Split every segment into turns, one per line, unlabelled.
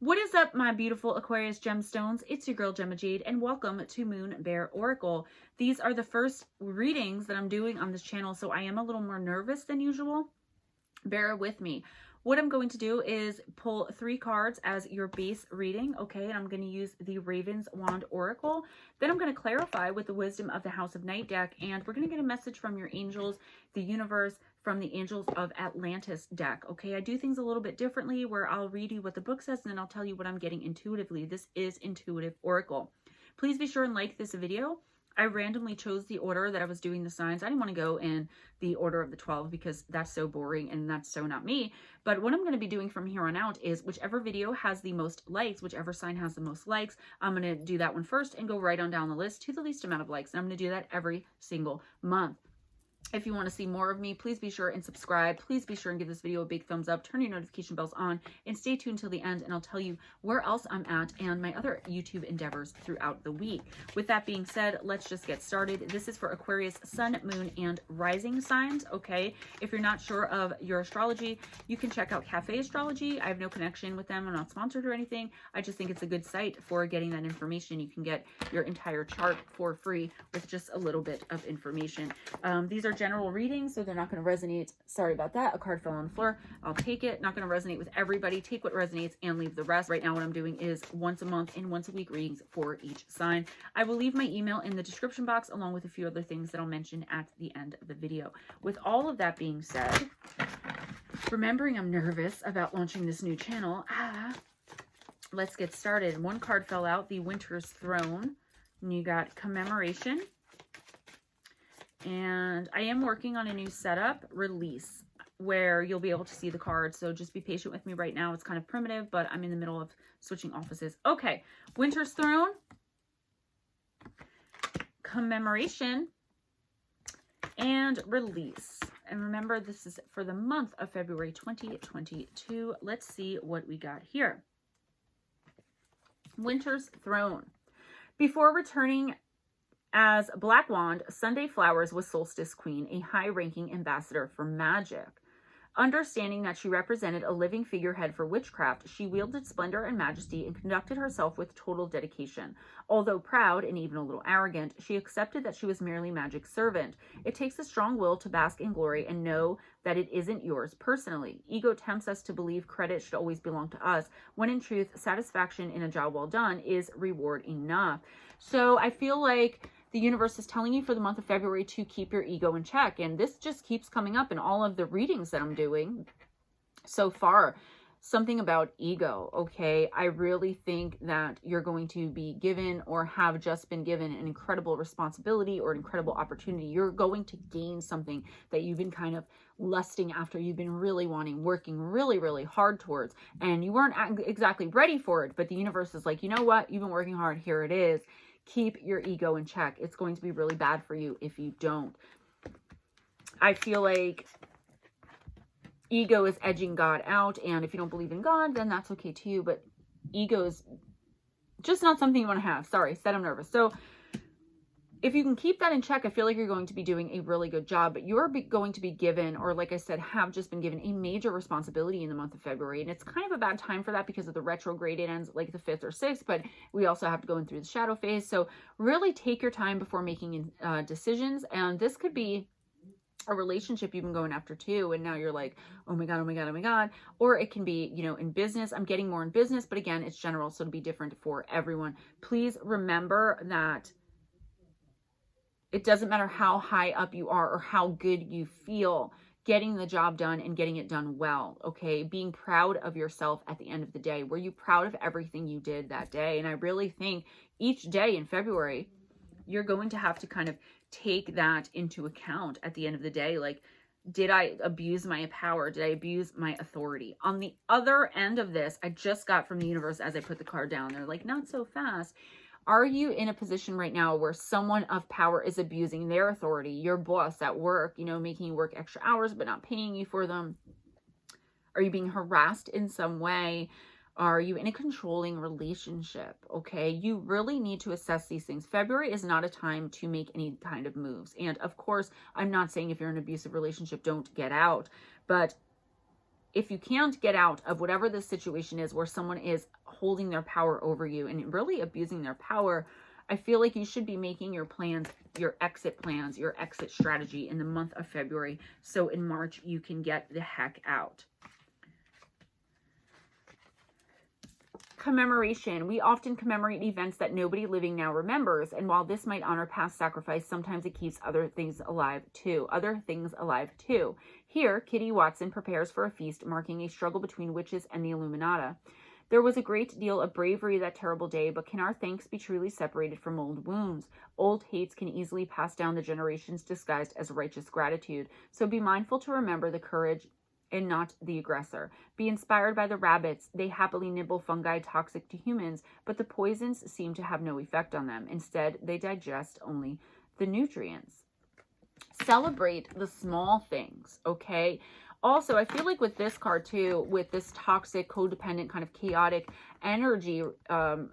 What is up, my beautiful Aquarius gemstones? It's your girl Gemma Jade, and welcome to Moon Bear Oracle. These are the first readings that I'm doing on this channel, so I am a little more nervous than usual. Bear with me. What I'm going to do is pull 3 cards as your base reading, okay? And I'm going to use the Raven's Wand Oracle. Then I'm going to clarify with the Wisdom of the House of Night deck, and we're going to get a message from your angels, the universe, from the Angels of Atlantis deck, okay? I do things a little bit differently where I'll read you what the book says and then I'll tell you what I'm getting intuitively. This is Intuitive Oracle. Please be sure and like this video. I randomly chose the order that I was doing the signs. I didn't want to go in the order of the 12 because that's so boring and that's so not me. But what I'm going to be doing from here on out is whichever video has the most likes, whichever sign has the most likes, I'm going to do that one first and go right on down the list to the least amount of likes. And I'm going to do that every single month. If you want to see more of me, please be sure and subscribe. Please be sure and give this video a big thumbs up. Turn your notification bells on and stay tuned till the end, and I'll tell you where else I'm at and my other YouTube endeavors throughout the week. With that being said, let's just get started. This is for Aquarius sun, moon, and rising signs, okay? If you're not sure of your astrology, you can check out Cafe Astrology. I have no connection with them. I'm not sponsored or anything. I just think it's a good site for getting that information. You can get your entire chart for free with just a little bit of information. These are general readings, so they're not going to resonate. Sorry about that. A card fell on the floor. I'll take it. Not going to resonate with everybody. Take what resonates and leave the rest. Right now, what I'm doing is once a month and once a week readings for each sign. I will leave my email in the description box along with a few other things that I'll mention at the end of the video. With all of that being said, remembering I'm nervous about launching this new channel, let's get started. One card fell out, the Winter's Throne, and you got Commemoration. And I am working on a new setup, Release, where you'll be able to see the cards. So just be patient with me right now. It's kind of primitive, but I'm in the middle of switching offices. Okay, Winter's Throne, Commemoration, and Release. And remember, this is for the month of February 2022. Let's see what we got here. Winter's Throne. Before returning as Black Wand, Sunday Flowers was Solstice Queen, a high-ranking ambassador for magic. Understanding that she represented a living figurehead for witchcraft, she wielded splendor and majesty and conducted herself with total dedication. Although proud and even a little arrogant, she accepted that she was merely magic's servant. It takes a strong will to bask in glory and know that it isn't yours personally. Ego tempts us to believe credit should always belong to us, when in truth, satisfaction in a job well done is reward enough. So I feel like the universe is telling you for the month of February to keep your ego in check. And this just keeps coming up in all of the readings that I'm doing so far. Something about ego, okay? I really think that you're going to be given or have just been given an incredible responsibility or an incredible opportunity. You're going to gain something that you've been kind of lusting after, you've been really wanting, working really, really hard towards, and you weren't exactly ready for it, but the universe is like, you know what? You've been working hard. Here it is. Keep your ego in check. It's going to be really bad for you if you don't. I feel like ego is edging God out, and if you don't believe in God, then that's okay too, but ego is just not something you want to have. Sorry, said I'm nervous. So if you can keep that in check, I feel like you're going to be doing a really good job, but you're going to be given, or like I said, have just been given a major responsibility in the month of February. And it's kind of a bad time for that because of the retrograde. It ends like the 5th or 6th, but we also have to go in through the shadow phase. So really take your time before making decisions. And this could be a relationship you've been going after too, and now you're like, oh my god, oh my god, oh my god. Or it can be, you know, in business. I'm getting more in business, but again, it's general, so it'll be different for everyone. Please remember that it doesn't matter how high up you are or how good you feel, getting the job done and getting it done well, okay? Being proud of yourself at the end of the day. Were you proud of everything you did that day? And I really think each day in February, you're going to have to kind of take that into account at the end of the day. Like, did I abuse my power? Did I abuse my authority? On the other end of this, I just got from the universe as I put the card down, they're like, not so fast. Are you in a position right now where someone of power is abusing their authority? Your boss at work, you know, making you work extra hours but not paying you for them? Are you being harassed in some way? Are you in a controlling relationship? Okay, you really need to assess these things. February is not a time to make any kind of moves. And of course, I'm not saying if you're in an abusive relationship, don't get out. But if you can't get out of whatever the situation is where someone is holding their power over you and really abusing their power, I feel like you should be making your plans, your exit strategy in the month of February. So in March, you can get the heck out. Commemoration. We often commemorate events that nobody living now remembers. And while this might honor past sacrifice, sometimes it keeps other things alive too. Here, Kitty Watson prepares for a feast marking a struggle between witches and the Illuminata. There was a great deal of bravery that terrible day, but can our thanks be truly separated from old wounds? Old hates can easily pass down the generations disguised as righteous gratitude. So be mindful to remember the courage and not the aggressor. Be inspired by the rabbits. They happily nibble fungi toxic to humans, but the poisons seem to have no effect on them. Instead, they digest only the nutrients. Celebrate the small things, okay? Also, I feel like with this card too, with this toxic, codependent, kind of chaotic energy,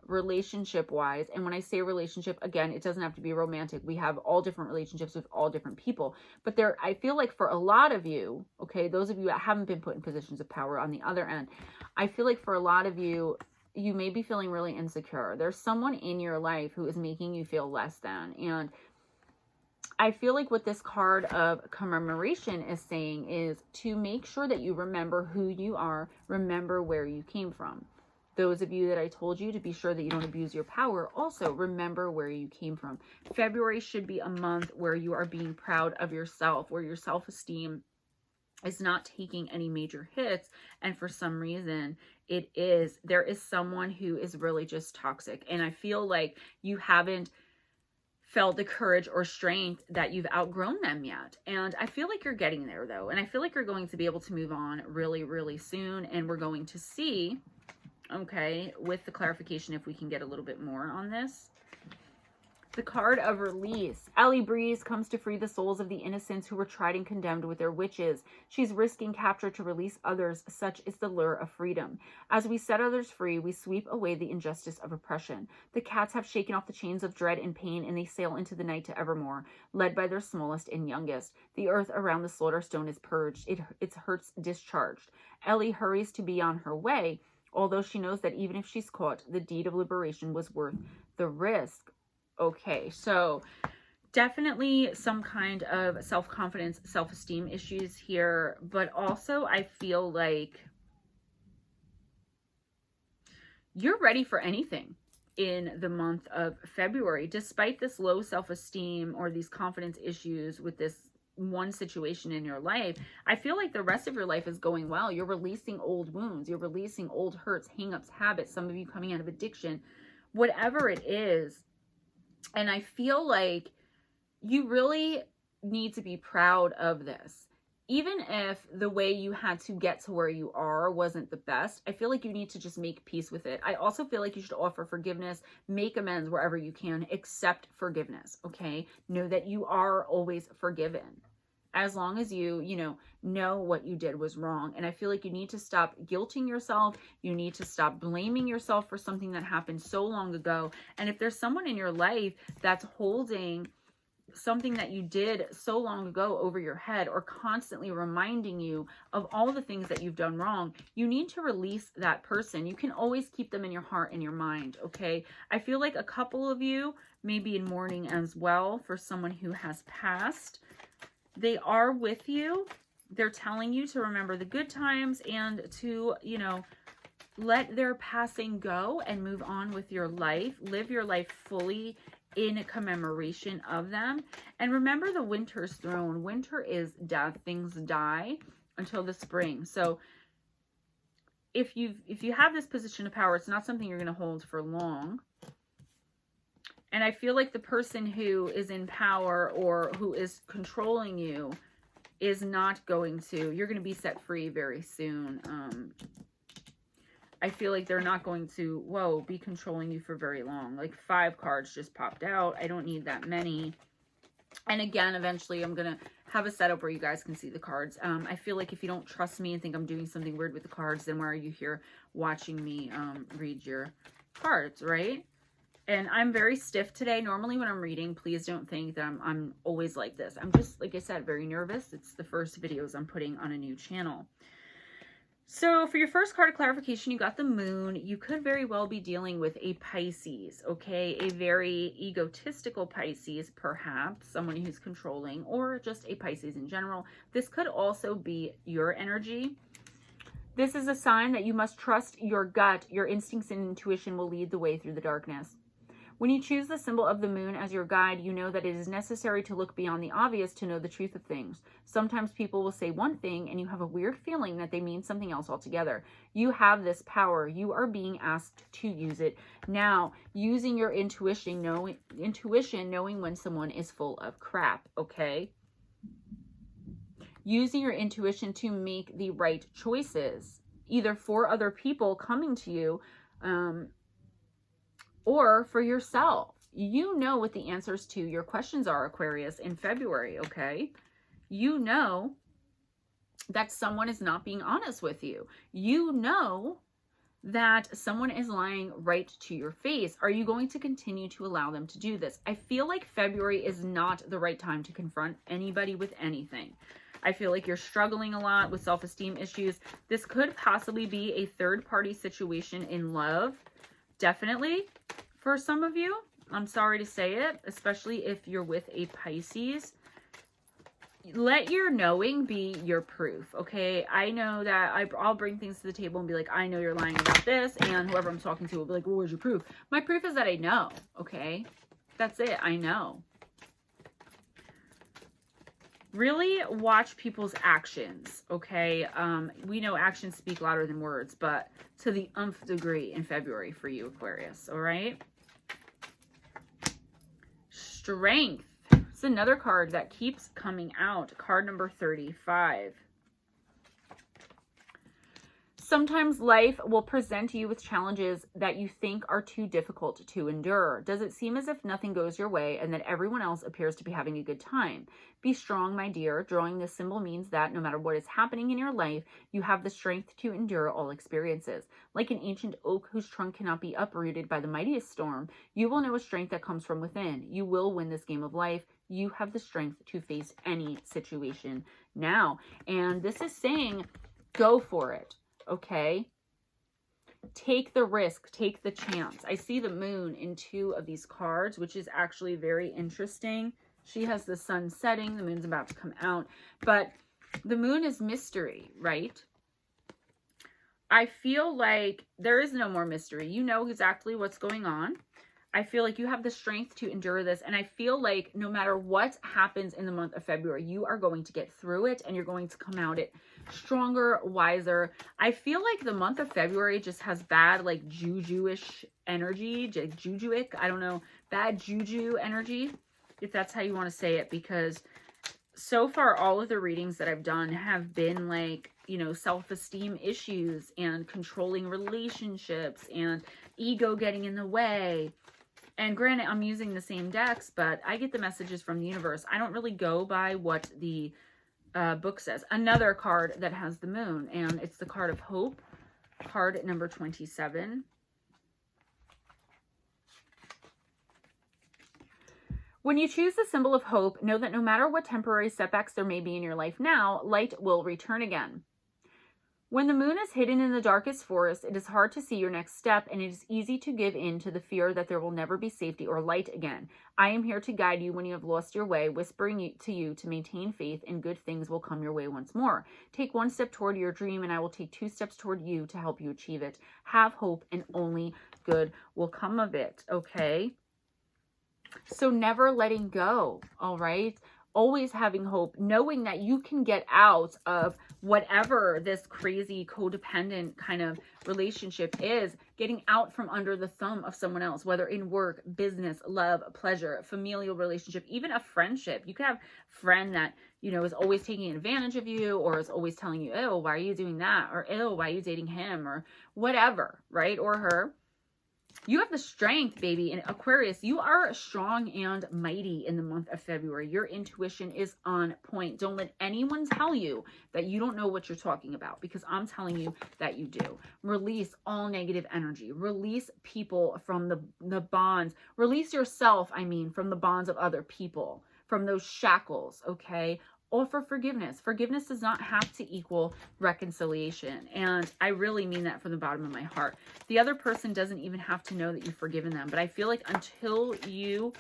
relationship-wise, and when I say relationship, again, it doesn't have to be romantic. We have all different relationships with all different people. But there, I feel like for a lot of you, okay, those of you that haven't been put in positions of power on the other end, I feel like for a lot of you, you may be feeling really insecure. There's someone in your life who is making you feel less than, and I feel like what this card of commemoration is saying is to make sure that you remember who you are, remember where you came from. Those of you that I told you to be sure that you don't abuse your power, also remember where you came from. February should be a month where you are being proud of yourself, where your self-esteem is not taking any major hits, and for some reason there is someone who is really just toxic, and I feel like you haven't felt the courage or strength that you've outgrown them yet. And I feel like you're getting there though. And I feel like you're going to be able to move on really, really soon. And we're going to see, okay, with the clarification, if we can get a little bit more on this. The card of release. Ellie Breeze comes to free the souls of the innocents who were tried and condemned with their witches. She's risking capture to release others. Such is the lure of freedom. As we set others free, we sweep away the injustice of oppression. The cats have shaken off the chains of dread and pain, and they sail into the night to evermore, led by their smallest and youngest. The earth around the slaughter stone is purged, its hurts discharged. Ellie hurries to be on her way, although she knows that even if she's caught, the deed of liberation was worth the risk. Okay, so definitely some kind of self-confidence, self-esteem issues here, but also I feel like you're ready for anything in the month of February, despite this low self-esteem or these confidence issues with this one situation in your life. I feel like the rest of your life is going well. You're releasing old wounds, you're releasing old hurts, hang-ups, habits, some of you coming out of addiction, whatever it is. And I feel like you really need to be proud of this. Even if the way you had to get to where you are wasn't the best, I feel like you need to just make peace with it. I also feel like you should offer forgiveness, make amends wherever you can, accept forgiveness, okay? Know that you are always forgiven. As long as you know what you did was wrong. And I feel like you need to stop guilting yourself. You need to stop blaming yourself for something that happened so long ago. And if there's someone in your life that's holding something that you did so long ago over your head or constantly reminding you of all the things that you've done wrong, you need to release that person. You can always keep them in your heart and your mind, okay? I feel like a couple of you may be in mourning as well for someone who has passed. They are with you. They're telling you to remember the good times and to, let their passing go and move on with your life. Live your life fully in commemoration of them. And remember the winter's throne. Winter is death. Things die until the spring. So if you have this position of power, it's not something you're going to hold for long. And I feel like the person who is in power or who is controlling you is not going to, you're going to be set free very soon. I feel like they're not going to, be controlling you for very long. Like 5 cards just popped out. I don't need that many. And again, eventually I'm going to have a setup where you guys can see the cards. I feel like if you don't trust me and think I'm doing something weird with the cards, then why are you here watching me read your cards, right? And I'm very stiff today. Normally when I'm reading, please don't think that I'm always like this. I'm just, like I said, very nervous. It's the first videos I'm putting on a new channel. So for your first card of clarification, you got the moon. You could very well be dealing with a Pisces, okay? A very egotistical Pisces, perhaps, someone who's controlling, or just a Pisces in general. This could also be your energy. This is a sign that you must trust your gut. Your instincts and intuition will lead the way through the darkness. When you choose the symbol of the moon as your guide, you know that it is necessary to look beyond the obvious to know the truth of things. Sometimes people will say one thing and you have a weird feeling that they mean something else altogether. You have this power. You are being asked to use it. Now, using your intuition, knowing when someone is full of crap, okay? Using your intuition to make the right choices, either for other people coming to you, or for yourself. You know what the answers to your questions are, Aquarius, in February, okay? You know that someone is not being honest with you. You know that someone is lying right to your face. Are you going to continue to allow them to do this? I feel like February is not the right time to confront anybody with anything. I feel like you're struggling a lot with self-esteem issues. This could possibly be a third-party situation in love. Definitely for some of you. I'm sorry to say it, especially if you're with a Pisces. Let your knowing be your proof, okay? I know that I'll bring things to the table and be like, I know you're lying about this, and whoever I'm talking to will be like, well, where's your proof? My proof is that I know, okay? That's it, I know. Really watch people's actions, okay? We know actions speak louder than words, but to the nth degree in February for you, Aquarius, all right? Strength. It's another card that keeps coming out. Card number 35. Sometimes life will present you with challenges that you think are too difficult to endure. Does it seem as if nothing goes your way and that everyone else appears to be having a good time? Be strong, my dear. Drawing this symbol means that no matter what is happening in your life, you have the strength to endure all experiences. Like an ancient oak whose trunk cannot be uprooted by the mightiest storm, you will know a strength that comes from within. You will win this game of life. You have the strength to face any situation now. And this is saying, go for it. Okay, take the risk, take the chance. I see the moon in two of these cards, which is actually very interesting. She has the sun setting, the moon's about to come out, but the moon is mystery, right? I feel like there is no more mystery. You know exactly what's going on. I feel like you have the strength to endure this. And I feel like no matter what happens in the month of February, you are going to get through it and you're going to come out it stronger, wiser. I feel like the month of February just has bad, like juju-ish energy, jujuic, I don't know, bad juju energy, if that's how you want to say it, because so far all of the readings that I've done have been like, you know, self-esteem issues and controlling relationships and ego getting in the way. And granted, I'm using the same decks, but I get the messages from the universe. I don't really go by what the book says. Another card that has the moon, and it's the card of hope, card number 27. When you choose the symbol of hope, know that no matter what temporary setbacks there may be in your life now, light will return again. When the moon is hidden in the darkest forest, it is hard to see your next step, and it is easy to give in to the fear that there will never be safety or light again. I am here to guide you when you have lost your way, whispering to you to maintain faith, and good things will come your way once more. Take one step toward your dream, and I will take 2 steps toward you to help you achieve it. Have hope, and only good will come of it, okay? So never letting go, all right? Always having hope, knowing that you can get out of whatever this crazy codependent kind of relationship is, getting out from under the thumb of someone else, whether in work, business, love, pleasure, familial relationship, even a friendship. You could have a friend that, you know, is always taking advantage of you, or is always telling you, ew, why are you doing that? Or ew, why are you dating him? Or whatever, right? Or her. You have the strength, baby. In Aquarius, you are strong and mighty in the month of February. Your intuition is on point. Don't let anyone tell you that you don't know what you're talking about, because I'm telling you that you do. Release all negative energy. Release people from the bonds. Release yourself, I mean, from the bonds of other people, from those shackles, okay? offer forgiveness. Forgiveness does not have to equal reconciliation. And I really mean that from the bottom of my heart. The other person doesn't even have to know that you've forgiven them. But I feel like until you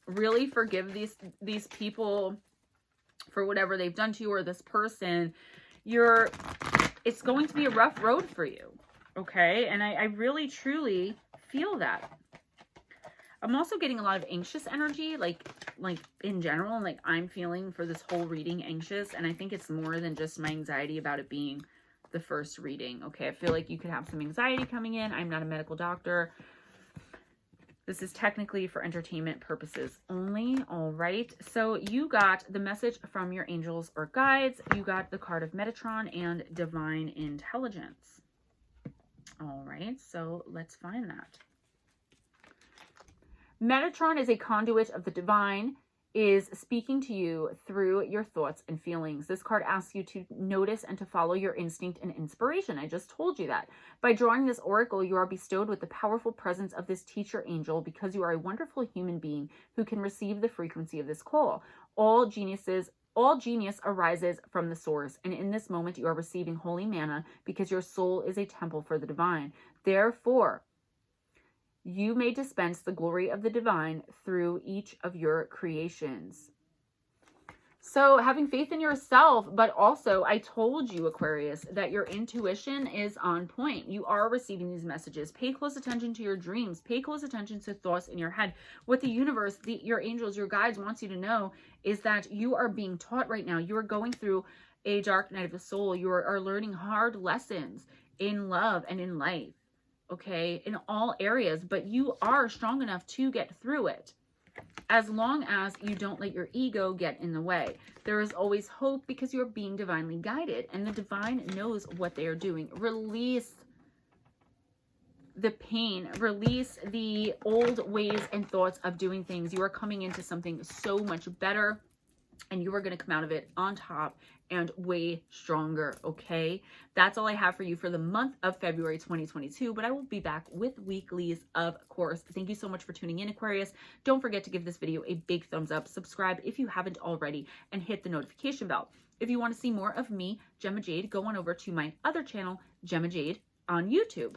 really forgive these people for whatever they've done to you, or this person, it's going to be a rough road for you. Okay? And I really, truly feel that. I'm also getting a lot of anxious energy, like in general, like I'm feeling for this whole reading anxious. And I think it's more than just my anxiety about it being the first reading. Okay, I feel like you could have some anxiety coming in. I'm not a medical doctor. This is technically for entertainment purposes only. All right. So you got the message from your angels or guides. You got the card of Metatron and divine intelligence. All right. So let's find that. Metatron is a conduit of the divine, is speaking to you through your thoughts and feelings. This card asks you to notice and to follow your instinct and inspiration. I just told you that. By drawing this oracle, you are bestowed with the powerful presence of this teacher angel because you are a wonderful human being who can receive the frequency of this call. All genius arises from the source, and in this moment you are receiving holy manna because your soul is a temple for the divine. Therefore, you may dispense the glory of the divine through each of your creations. So having faith in yourself, but also I told you, Aquarius, that your intuition is on point. You are receiving these messages. Pay close attention to your dreams. Pay close attention to thoughts in your head. What the universe, your angels, your guides wants you to know is that you are being taught right now. You are going through a dark night of the soul. You are learning hard lessons in love and in life. Okay, in all areas, but you are strong enough to get through it as long as you don't let your ego get in the way. There is always hope because you're being divinely guided, and the divine knows what they are doing. Release the pain, release the old ways and thoughts of doing things. You are coming into something so much better, and you are going to come out of it on top and way stronger, okay? That's all I have for you for the month of February 2022, but I will be back with weeklies, of course. Thank you so much for tuning in, Aquarius. Don't forget to give this video a big thumbs up, subscribe if you haven't already, and hit the notification bell. If you want to see more of me, Gemma Jade, go on over to my other channel, Gemma Jade, on YouTube.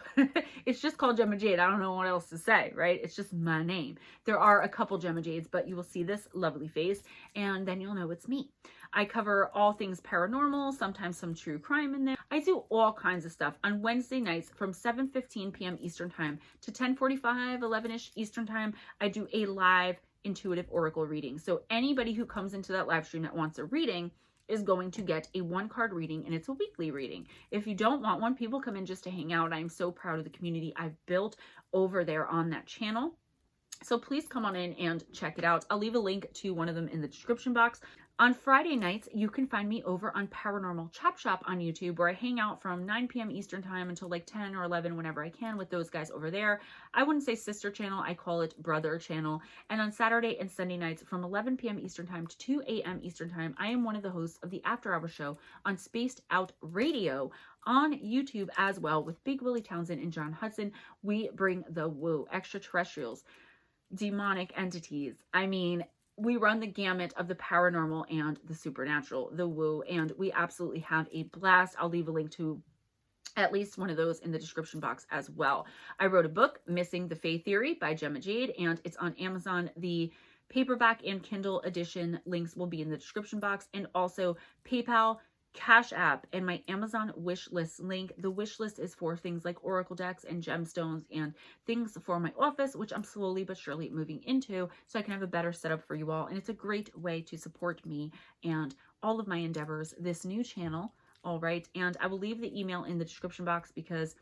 It's just called Gemma Jade. I don't know what else to say, right? It's just my name. There are a couple Gemma Jades, but you will see this lovely face, and then you'll know it's me. I cover all things paranormal, sometimes some true crime in there. I do all kinds of stuff on Wednesday nights from 7:15 p.m. Eastern Time to 10:45, 11-ish Eastern Time. I do a live intuitive oracle reading. So anybody who comes into that live stream that wants a reading is going to get a 1-card reading, and it's a weekly reading. If you don't want one, people come in just to hang out. I'm so proud of the community I've built over there on that channel. So please come on in and check it out. I'll leave a link to one of them in the description box. On Friday nights, you can find me over on Paranormal Chop Shop on YouTube, where I hang out from 9 p.m. Eastern Time until like 10 or 11 whenever I can with those guys over there. I wouldn't say sister channel, I call it brother channel. And on Saturday and Sunday nights from 11 p.m. Eastern Time to 2 a.m. Eastern Time, I am one of the hosts of the After Hour Show on Spaced Out Radio on YouTube as well with Big Willie Townsend and John Hudson. We bring the woo, extraterrestrials, demonic entities. I mean, we run the gamut of the paranormal and the supernatural, the woo, and we absolutely have a blast. I'll leave a link to at least one of those in the description box as well. I wrote a book, Missing the Fae Theory by Gemma Jade, and it's on Amazon. The paperback and Kindle edition links will be in the description box, and also PayPal, CashApp, and my Amazon wish list link. The wish list is for things like oracle decks and gemstones and things for my office, which I'm slowly but surely moving into so I can have a better setup for you all. And it's a great way to support me and all of my endeavors, this new channel. All right. And I will leave the email in the description box because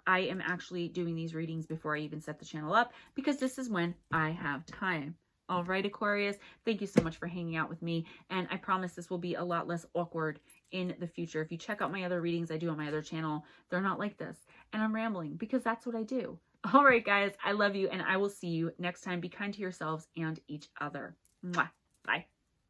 I am actually doing these readings before I even set the channel up, because this is when I have time. All right, Aquarius, thank you so much for hanging out with me. And I promise this will be a lot less awkward in the future. If you check out my other readings I do on my other channel, they're not like this. And I'm rambling because that's what I do. All right, guys, I love you, and I will see you next time. Be kind to yourselves and each other. Mwah. Bye.